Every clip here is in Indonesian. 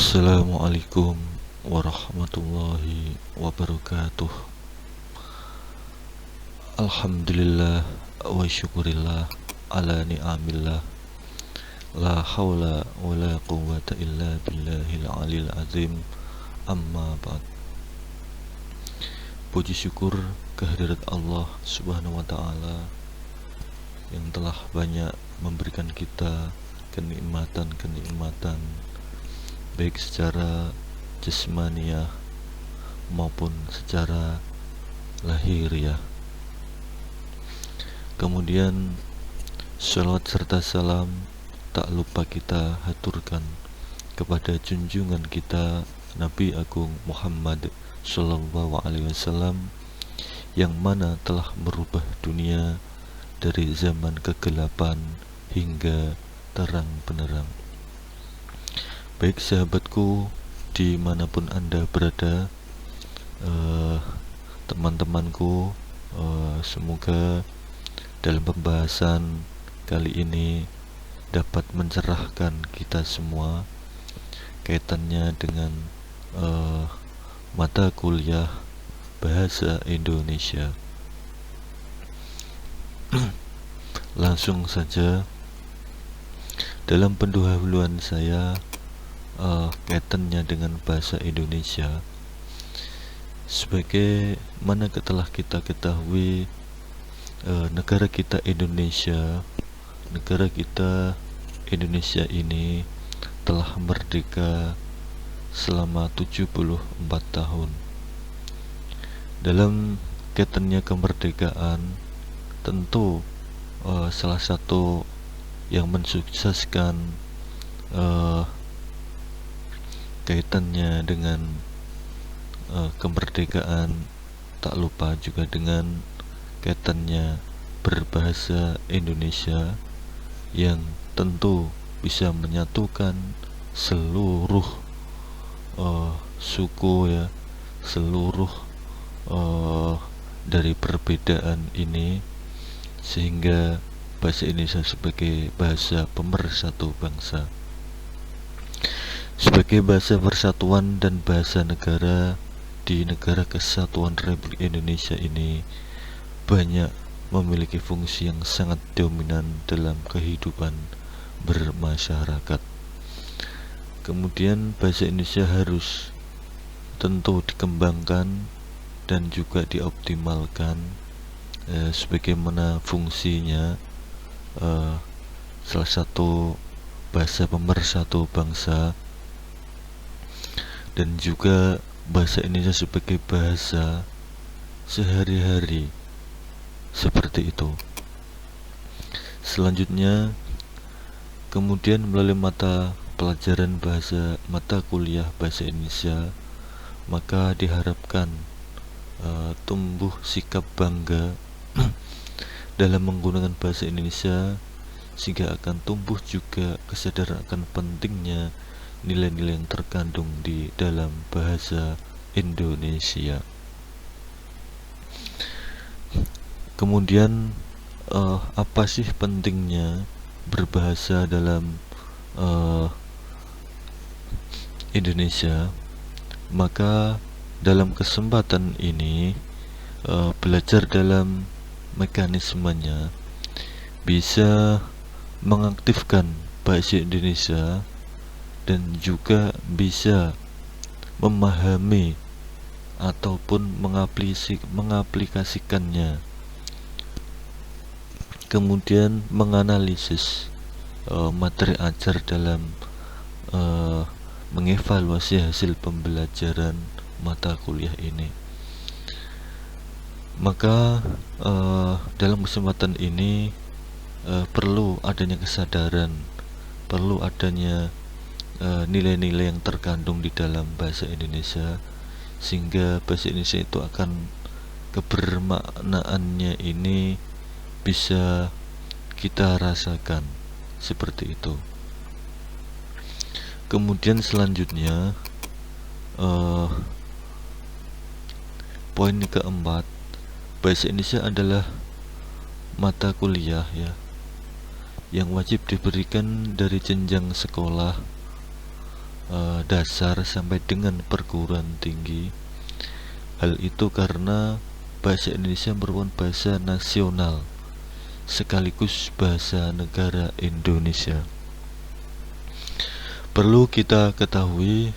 Assalamualaikum warahmatullahi wabarakatuh. Alhamdulillah wa syukurillah ala ni'amillah. La hawla wa la quwwata illa billahil alil azim. Amma ba'd. Puji syukur kehadirat Allah subhanahu wa ta'ala yang telah banyak memberikan kita kenikmatan-kenikmatan, baik secara jasmaniah maupun secara lahiriah. Kemudian sholawat serta salam tak lupa kita haturkan kepada junjungan kita Nabi Agung Muhammad Sallallahu Alaihi Wasallam, yang mana telah merubah dunia dari zaman kegelapan hingga terang benderang. Baik sahabatku, dimanapun Anda berada, teman-temanku, semoga dalam pembahasan kali ini dapat mencerahkan kita semua kaitannya dengan mata kuliah Bahasa Indonesia. Langsung saja dalam pendahuluan saya kaitannya dengan bahasa Indonesia. Sebagaimana telah kita ketahui, negara kita Indonesia ini telah merdeka selama 74 tahun. Dalam kaitannya kemerdekaan, tentu salah satu yang mensukseskan kaitannya dengan kemerdekaan, tak lupa juga dengan kaitannya berbahasa Indonesia, yang tentu bisa menyatukan seluruh suku, ya, seluruh dari perbedaan ini, sehingga bahasa Indonesia sebagai bahasa pemersatu bangsa, sebagai bahasa persatuan dan bahasa negara di Negara Kesatuan Republik Indonesia ini banyak memiliki fungsi yang sangat dominan dalam kehidupan bermasyarakat. Kemudian bahasa Indonesia harus tentu dikembangkan dan juga dioptimalkan sebagaimana fungsinya salah satu bahasa pemersatu bangsa, dan juga bahasa Indonesia sebagai bahasa sehari-hari, seperti itu. Selanjutnya, kemudian melalui mata pelajaran mata kuliah bahasa Indonesia, maka diharapkan tumbuh sikap bangga dalam menggunakan bahasa Indonesia, sehingga akan tumbuh juga kesadaran akan pentingnya nilai-nilai yang terkandung di dalam bahasa Indonesia. Kemudian apa sih pentingnya berbahasa dalam Indonesia? Maka dalam kesempatan ini belajar dalam mekanismenya bisa mengaktifkan bahasa Indonesia dan juga bisa memahami ataupun mengaplikasikannya, kemudian menganalisis materi ajar dalam mengevaluasi hasil pembelajaran mata kuliah ini. Maka dalam kesempatan ini perlu adanya kesadaran, perlu adanya nilai-nilai yang terkandung di dalam bahasa Indonesia, sehingga bahasa Indonesia itu akan kebermaknaannya ini bisa kita rasakan, seperti itu. Kemudian selanjutnya poin keempat, bahasa Indonesia adalah mata kuliah, ya, yang wajib diberikan dari jenjang sekolah dasar sampai dengan perguruan tinggi. Hal itu karena bahasa Indonesia merupakan bahasa nasional sekaligus bahasa negara Indonesia. Perlu kita ketahui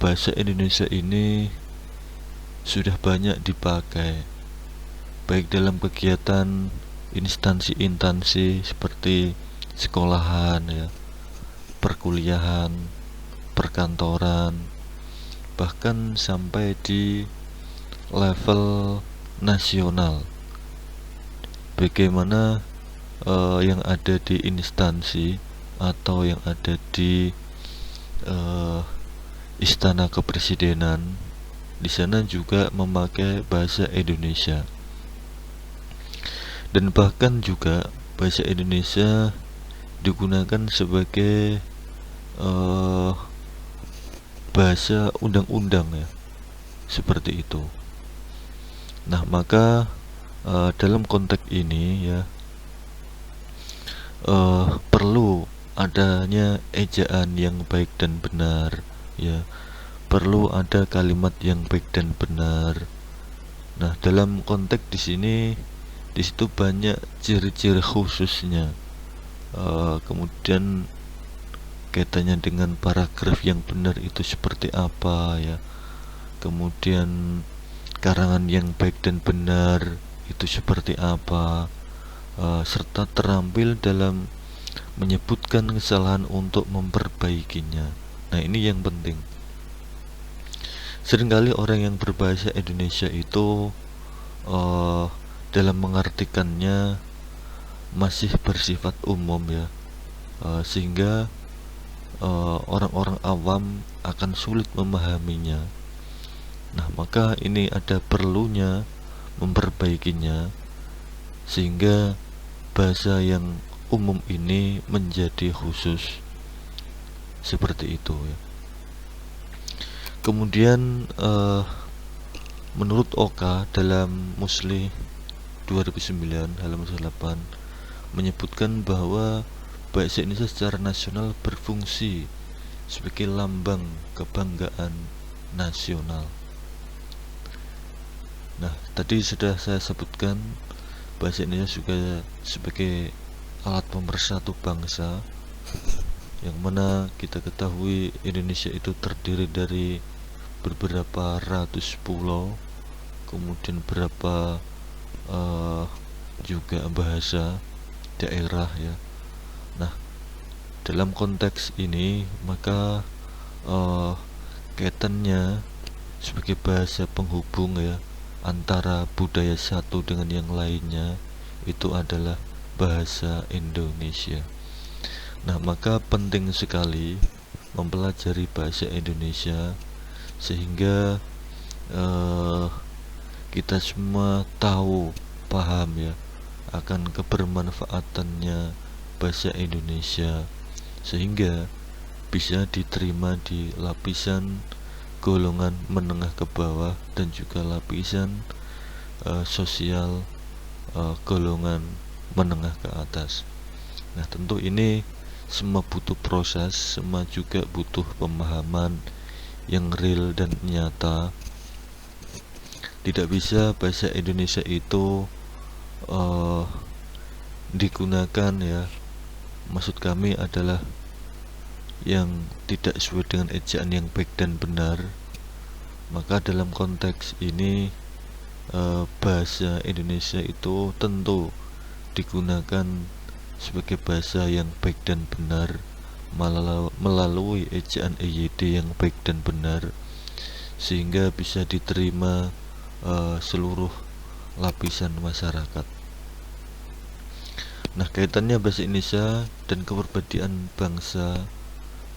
bahasa Indonesia ini sudah banyak dipakai baik dalam kegiatan instansi-instansi seperti sekolahan ya, perkuliahan, perkantoran, bahkan sampai di level nasional. Bagaimana yang ada di instansi atau yang ada di istana kepresidenan, di sana juga memakai bahasa Indonesia. Dan bahkan juga bahasa Indonesia digunakan sebagai bahasa undang-undang ya, seperti itu. Nah, maka dalam konteks ini ya perlu adanya ejaan yang baik dan benar ya, perlu ada kalimat yang baik dan benar. Nah, dalam konteks di sini di situ banyak ciri-ciri khususnya. Kemudian kaitannya dengan paragraf yang benar itu seperti apa ya, kemudian karangan yang baik dan benar itu seperti apa, serta terampil dalam menyebutkan kesalahan untuk memperbaikinya. Nah, ini yang penting. Seringkali orang yang berbahasa Indonesia itu dalam mengartikannya masih bersifat umum ya, sehingga orang-orang awam akan sulit memahaminya. Nah, maka ini ada perlunya memperbaikinya sehingga bahasa yang umum ini menjadi khusus, seperti itu ya. Kemudian menurut Oka dalam Musli 2009 halaman 8 menyebutkan bahwa bahasa Indonesia secara nasional berfungsi sebagai lambang kebanggaan nasional. Nah, tadi sudah saya sebutkan bahasa Indonesia juga sebagai alat pemersatu bangsa, yang mana kita ketahui Indonesia itu terdiri dari beberapa ratus pulau, kemudian berapa juga bahasa daerah ya. Nah, dalam konteks ini maka kaitannya sebagai bahasa penghubung ya antara budaya satu dengan yang lainnya itu adalah bahasa Indonesia. Nah, maka penting sekali mempelajari bahasa Indonesia sehingga kita semua tahu, paham ya akan kebermanfaatannya bahasa Indonesia, sehingga bisa diterima di lapisan golongan menengah ke bawah dan juga lapisan sosial golongan menengah ke atas. Nah, tentu ini semua butuh proses, semua juga butuh pemahaman yang real dan nyata. Tidak bisa bahasa Indonesia itu digunakan ya, maksud kami adalah yang tidak sesuai dengan ejaan yang baik dan benar. Maka dalam konteks ini bahasa Indonesia itu tentu digunakan sebagai bahasa yang baik dan benar melalui ejaan EYD yang baik dan benar, sehingga bisa diterima seluruh lapisan masyarakat. Nah, kaitannya bahasa Indonesia dan kepribadian bangsa,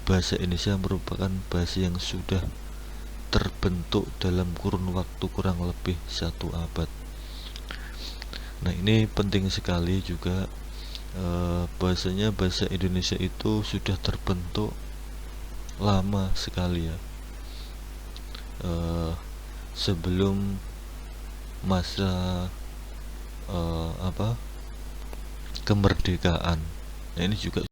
bahasa Indonesia merupakan bahasa yang sudah terbentuk dalam kurun waktu kurang lebih 1 abad. Nah, ini penting sekali juga, bahasanya bahasa Indonesia itu sudah terbentuk lama sekali ya, sebelum masa kemerdekaan. Nah, ini juga